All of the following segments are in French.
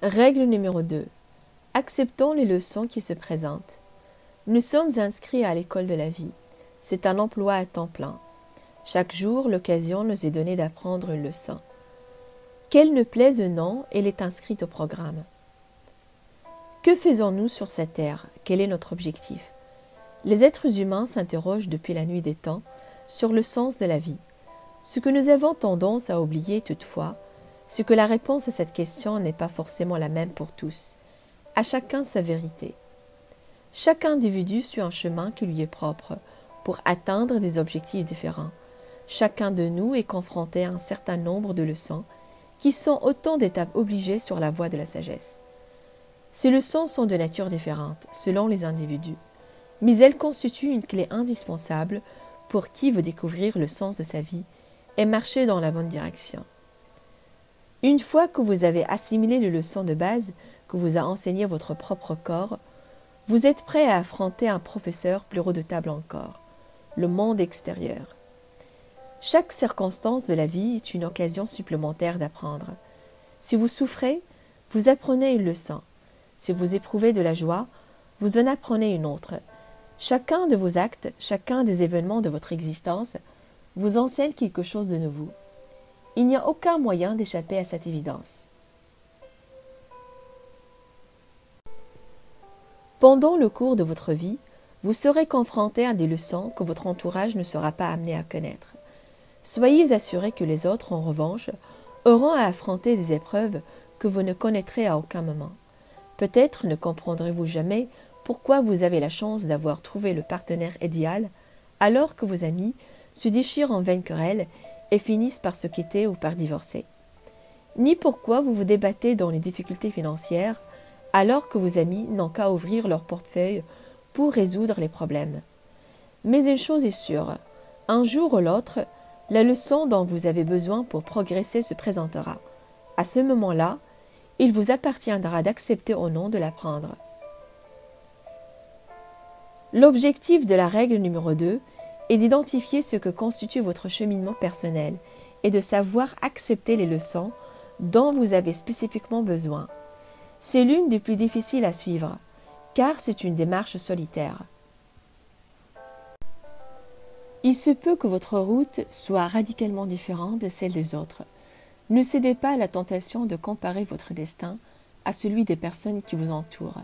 Règle numéro 2. Acceptons les leçons qui se présentent. Nous sommes inscrits à l'école de la vie. C'est un emploi à temps plein. Chaque jour, l'occasion nous est donnée d'apprendre une leçon. Qu'elle ne plaise ou non, elle est inscrite au programme. Que faisons-nous sur cette terre? Quel est notre objectif? Les êtres humains s'interrogent depuis la nuit des temps sur le sens de la vie. Ce que nous avons tendance à oublier toutefois, c'est que la réponse à cette question n'est pas forcément la même pour tous. À chacun sa vérité. Chaque individu suit un chemin qui lui est propre pour atteindre des objectifs différents. Chacun de nous est confronté à un certain nombre de leçons qui sont autant d'étapes obligées sur la voie de la sagesse. Ces leçons sont de nature différente selon les individus, mais elles constituent une clé indispensable pour qui veut découvrir le sens de sa vie et marcher dans la bonne direction. Une fois que vous avez assimilé les leçons de base que vous a enseignées votre propre corps, vous êtes prêt à affronter un professeur plus redoutable encore, le monde extérieur. Chaque circonstance de la vie est une occasion supplémentaire d'apprendre. Si vous souffrez, vous apprenez une leçon. Si vous éprouvez de la joie, vous en apprenez une autre. Chacun de vos actes, chacun des événements de votre existence vous enseigne quelque chose de nouveau. Il n'y a aucun moyen d'échapper à cette évidence. Pendant le cours de votre vie, vous serez confronté à des leçons que votre entourage ne sera pas amené à connaître. Soyez assurés que les autres, en revanche, auront à affronter des épreuves que vous ne connaîtrez à aucun moment. Peut-être ne comprendrez-vous jamais pourquoi vous avez la chance d'avoir trouvé le partenaire idéal, alors que vos amis se déchirent en vaines querelles et finissent par se quitter ou par divorcer. Ni pourquoi vous vous débattez dans les difficultés financières, alors que vos amis n'ont qu'à ouvrir leur portefeuille pour résoudre les problèmes. Mais une chose est sûre, un jour ou l'autre, la leçon dont vous avez besoin pour progresser se présentera. À ce moment-là, il vous appartiendra d'accepter ou non de l'apprendre. L'objectif de la règle numéro 2 est d'identifier ce que constitue votre cheminement personnel et de savoir accepter les leçons dont vous avez spécifiquement besoin. C'est l'une des plus difficiles à suivre, car c'est une démarche solitaire. Il se peut que votre route soit radicalement différente de celle des autres. Ne cédez pas à la tentation de comparer votre destin à celui des personnes qui vous entourent.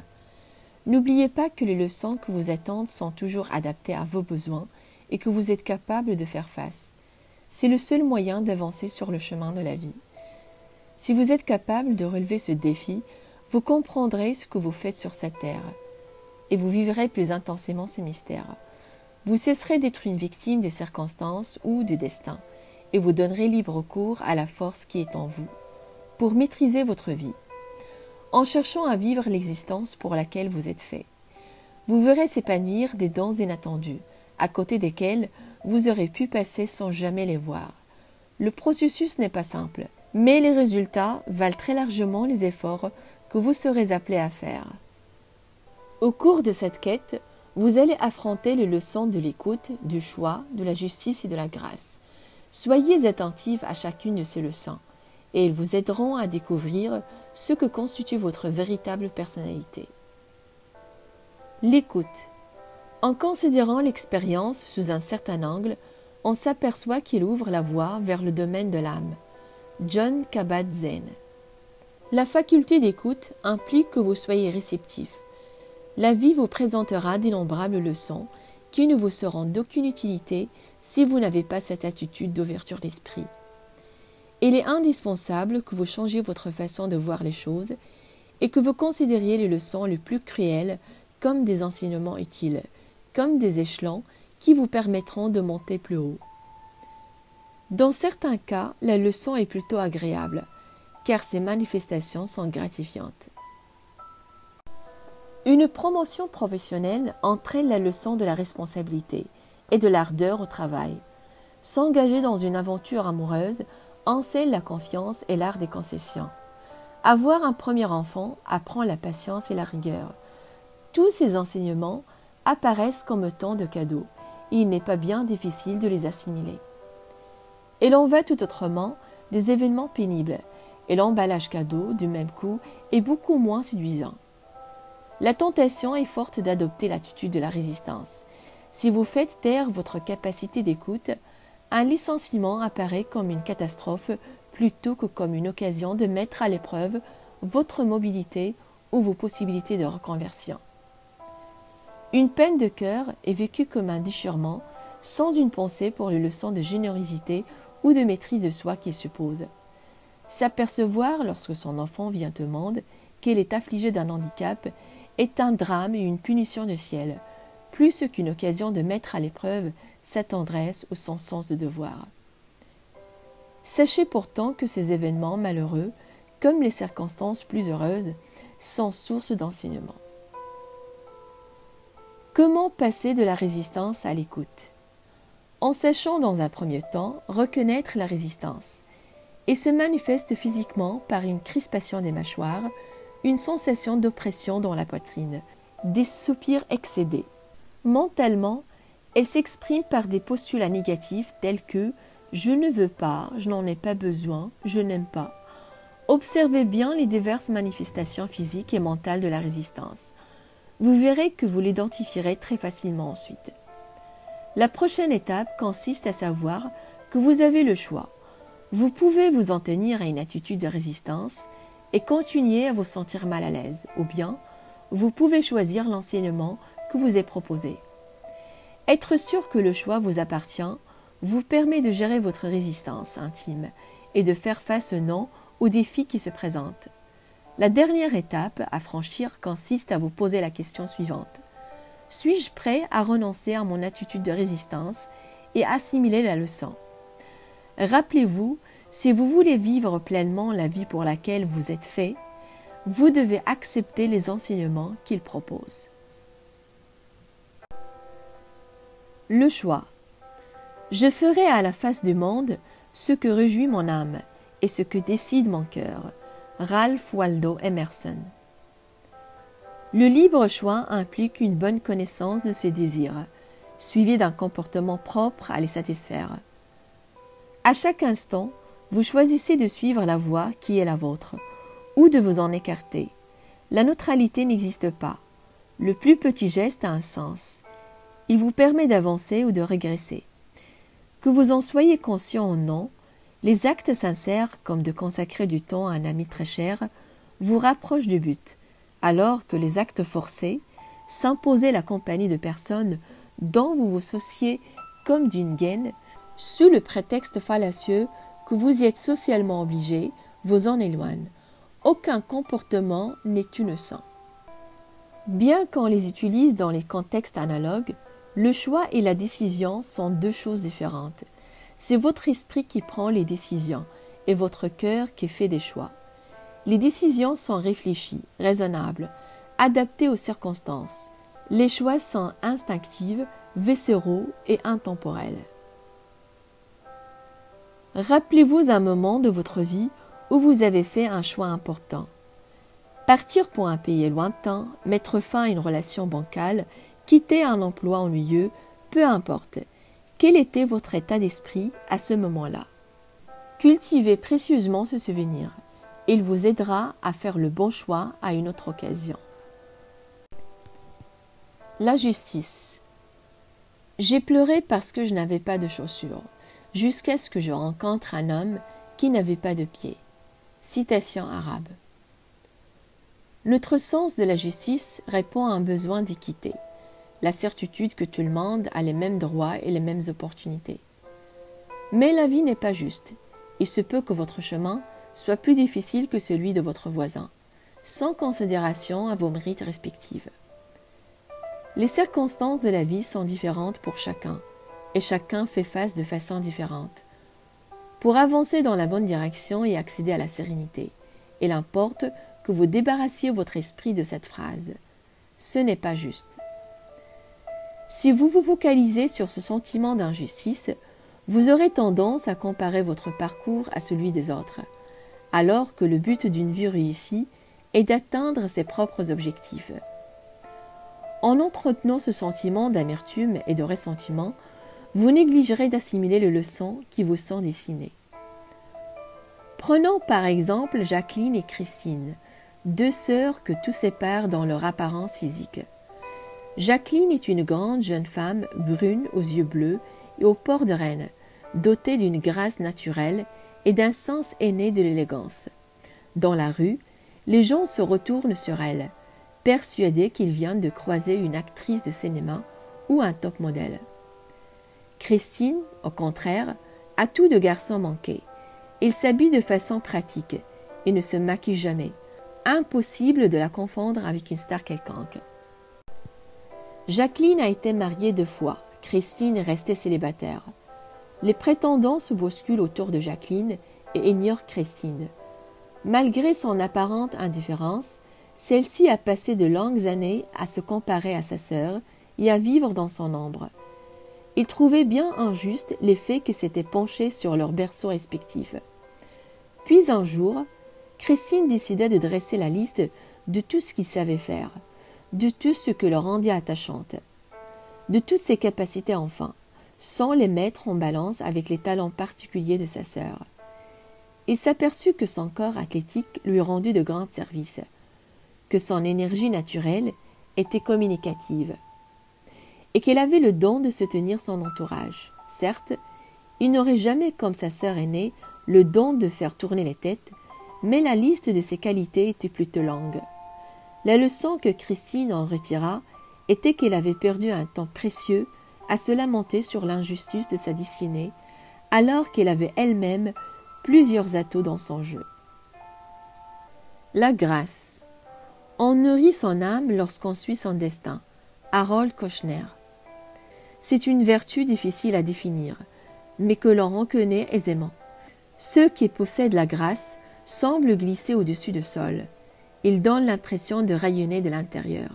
N'oubliez pas que les leçons que vous attendent sont toujours adaptées à vos besoins et que vous êtes capable de faire face. C'est le seul moyen d'avancer sur le chemin de la vie. Si vous êtes capable de relever ce défi, vous comprendrez ce que vous faites sur cette terre et vous vivrez plus intensément ce mystère. Vous cesserez d'être une victime des circonstances ou du destin et vous donnerez libre cours à la force qui est en vous pour maîtriser votre vie, en cherchant à vivre l'existence pour laquelle vous êtes fait. Vous verrez s'épanouir des dons inattendus, à côté desquels vous aurez pu passer sans jamais les voir. Le processus n'est pas simple, mais les résultats valent très largement les efforts que vous serez appelés à faire. Au cours de cette quête, vous allez affronter les leçons de l'écoute, du choix, de la justice et de la grâce. Soyez attentifs à chacune de ces leçons, et elles vous aideront à découvrir ce que constitue votre véritable personnalité. L'écoute. En considérant l'expérience sous un certain angle, on s'aperçoit qu'il ouvre la voie vers le domaine de l'âme. Jon Kabat-Zinn. La faculté d'écoute implique que vous soyez réceptif. La vie vous présentera d'innombrables leçons qui ne vous seront d'aucune utilité si vous n'avez pas cette attitude d'ouverture d'esprit. Il est indispensable que vous changiez votre façon de voir les choses et que vous considériez les leçons les plus cruelles comme des enseignements utiles, comme des échelons qui vous permettront de monter plus haut. Dans certains cas, la leçon est plutôt agréable, car ces manifestations sont gratifiantes. Une promotion professionnelle entraîne la leçon de la responsabilité et de l'ardeur au travail. S'engager dans une aventure amoureuse enseigne la confiance et l'art des concessions. Avoir un premier enfant apprend la patience et la rigueur. Tous ces enseignements apparaissent comme autant de cadeaux, et il n'est pas bien difficile de les assimiler. Et l'on va tout autrement des événements pénibles, et l'emballage cadeau, du même coup, est beaucoup moins séduisant. La tentation est forte d'adopter l'attitude de la résistance. Si vous faites taire votre capacité d'écoute, un licenciement apparaît comme une catastrophe plutôt que comme une occasion de mettre à l'épreuve votre mobilité ou vos possibilités de reconversion. Une peine de cœur est vécue comme un déchirement, sans une pensée pour les leçons de générosité ou de maîtrise de soi qu'il suppose. S'apercevoir lorsque son enfant vient au monde qu'il est affligé d'un handicap est un drame et une punition du ciel, plus qu'une occasion de mettre à l'épreuve sa tendresse ou son sens de devoir. Sachez pourtant que ces événements malheureux, comme les circonstances plus heureuses, sont source d'enseignement. Comment passer de la résistance à l'écoute? En sachant dans un premier temps reconnaître la résistance, et se manifeste physiquement par une crispation des mâchoires, une sensation d'oppression dans la poitrine, des soupirs excédés. Mentalement, elle s'exprime par des postulats négatifs tels que « je ne veux pas, je n'en ai pas besoin, je n'aime pas ». Observez bien les diverses manifestations physiques et mentales de la résistance. Vous verrez que vous l'identifierez très facilement ensuite. La prochaine étape consiste à savoir que vous avez le choix. Vous pouvez vous en tenir à une attitude de résistance et continuer à vous sentir mal à l'aise, ou bien vous pouvez choisir l'enseignement que vous est proposé. Être sûr que le choix vous appartient vous permet de gérer votre résistance intime et de faire face aux défis qui se présentent. La dernière étape à franchir consiste à vous poser la question suivante. Suis-je prêt à renoncer à mon attitude de résistance et assimiler la leçon? Rappelez-vous, si vous voulez vivre pleinement la vie pour laquelle vous êtes fait, vous devez accepter les enseignements qu'il propose. Le choix. Je ferai à la face du monde ce que réjouit mon âme et ce que décide mon cœur. Ralph Waldo Emerson. Le libre choix implique une bonne connaissance de ses désirs, suivi d'un comportement propre à les satisfaire. À chaque instant, vous choisissez de suivre la voie qui est la vôtre, ou de vous en écarter. La neutralité n'existe pas. Le plus petit geste a un sens. Il vous permet d'avancer ou de régresser. Que vous en soyez conscient ou non, les actes sincères, comme de consacrer du temps à un ami très cher, vous rapprochent du but, alors que les actes forcés, s'imposer la compagnie de personnes dont vous vous souciez comme d'une gaine, sous le prétexte fallacieux que vous y êtes socialement obligé, vous en éloignent. Aucun comportement n'est innocent. Bien qu'on les utilise dans les contextes analogues, le choix et la décision sont deux choses différentes. C'est votre esprit qui prend les décisions et votre cœur qui fait des choix. Les décisions sont réfléchies, raisonnables, adaptées aux circonstances. Les choix sont instinctifs, viscéraux et intemporels. Rappelez-vous un moment de votre vie où vous avez fait un choix important. Partir pour un pays lointain, mettre fin à une relation bancale, quitter un emploi ennuyeux, peu importe. Quel était votre état d'esprit à ce moment-là? Cultivez précieusement ce souvenir. Il vous aidera à faire le bon choix à une autre occasion. La justice. J'ai pleuré parce que je n'avais pas de chaussures, jusqu'à ce que je rencontre un homme qui n'avait pas de pieds. Citation arabe. Notre sens de la justice répond à un besoin d'équité, la certitude que tout le monde a les mêmes droits et les mêmes opportunités. Mais la vie n'est pas juste. Il se peut que votre chemin soit plus difficile que celui de votre voisin, sans considération à vos mérites respectifs. Les circonstances de la vie sont différentes pour chacun, et chacun fait face de façon différente. Pour avancer dans la bonne direction et accéder à la sérénité, il importe que vous débarrassiez votre esprit de cette phrase. Ce n'est pas juste. Si vous vous focalisez sur ce sentiment d'injustice, vous aurez tendance à comparer votre parcours à celui des autres, alors que le but d'une vie réussie est d'atteindre ses propres objectifs. En entretenant ce sentiment d'amertume et de ressentiment, vous négligerez d'assimiler les leçons qui vous sont destinées. Prenons par exemple Jacqueline et Christine, deux sœurs que tout sépare dans leur apparence physique. Jacqueline est une grande jeune femme brune aux yeux bleus et au port de reine, dotée d'une grâce naturelle et d'un sens aîné de l'élégance. Dans la rue, les gens se retournent sur elle, persuadés qu'ils viennent de croiser une actrice de cinéma ou un top modèle. Christine, au contraire, a tout de garçon manqué. Il s'habille de façon pratique et ne se maquille jamais. Impossible de la confondre avec une star quelconque. Jacqueline a été mariée 2 fois. Christine est restée célibataire. Les prétendants se bousculent autour de Jacqueline et ignorent Christine. Malgré son apparente indifférence, celle-ci a passé de longues années à se comparer à sa sœur et à vivre dans son ombre. Ils trouvaient bien injuste les faits qui s'étaient penchés sur leurs berceaux respectifs. Puis un jour, Christine décida de dresser la liste de tout ce qu'ils savaient faire, de tout ce que leur rendait attachante, de toutes ses capacités enfin, sans les mettre en balance avec les talents particuliers de sa sœur. Il s'aperçut que son corps athlétique lui rendait de grands services, que son énergie naturelle était communicative, et qu'elle avait le don de soutenir son entourage. Certes, il n'aurait jamais, comme sa sœur aînée, le don de faire tourner les têtes, mais la liste de ses qualités était plutôt longue. La leçon que Christine en retira était qu'elle avait perdu un temps précieux à se lamenter sur l'injustice de sa destinée, alors qu'elle avait elle-même plusieurs atouts dans son jeu. La grâce. On nourrit son âme lorsqu'on suit son destin. Harold Kushner. C'est une vertu difficile à définir, mais que l'on reconnaît aisément. Ceux qui possèdent la grâce semblent glisser au-dessus du sol. Ils donnent l'impression de rayonner de l'intérieur.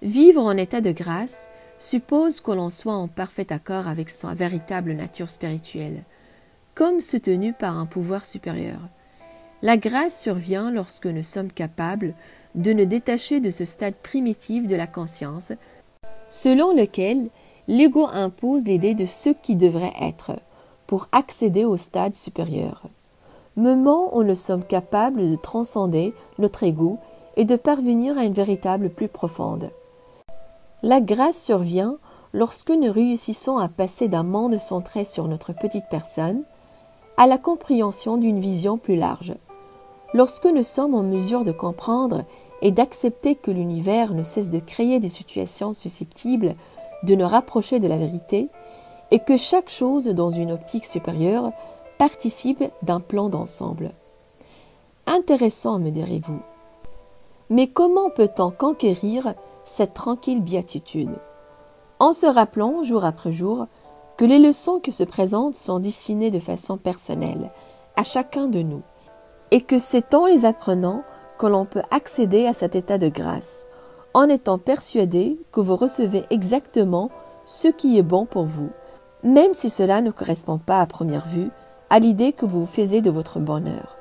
Vivre en état de grâce suppose que l'on soit en parfait accord avec sa véritable nature spirituelle, comme soutenu par un pouvoir supérieur. La grâce survient lorsque nous sommes capables de nous détacher de ce stade primitif de la conscience, selon lequel l'ego impose l'idée de ce qui devrait être, pour accéder au stade supérieur. Moment où nous sommes capables de transcender notre ego et de parvenir à une véritable plus profonde. La grâce survient lorsque nous réussissons à passer d'un monde centré sur notre petite personne à la compréhension d'une vision plus large. Lorsque nous sommes en mesure de comprendre et d'accepter que l'univers ne cesse de créer des situations susceptibles de nous rapprocher de la vérité et que chaque chose dans une optique supérieure participe d'un plan d'ensemble. Intéressant, me direz-vous. Mais comment peut-on conquérir cette tranquille béatitude? En se rappelant, jour après jour, que les leçons qui se présentent sont destinées de façon personnelle à chacun de nous, et que c'est en les apprenant que l'on peut accéder à cet état de grâce, en étant persuadé que vous recevez exactement ce qui est bon pour vous, même si cela ne correspond pas à première vue à l'idée que vous vous faisiez de votre bonheur.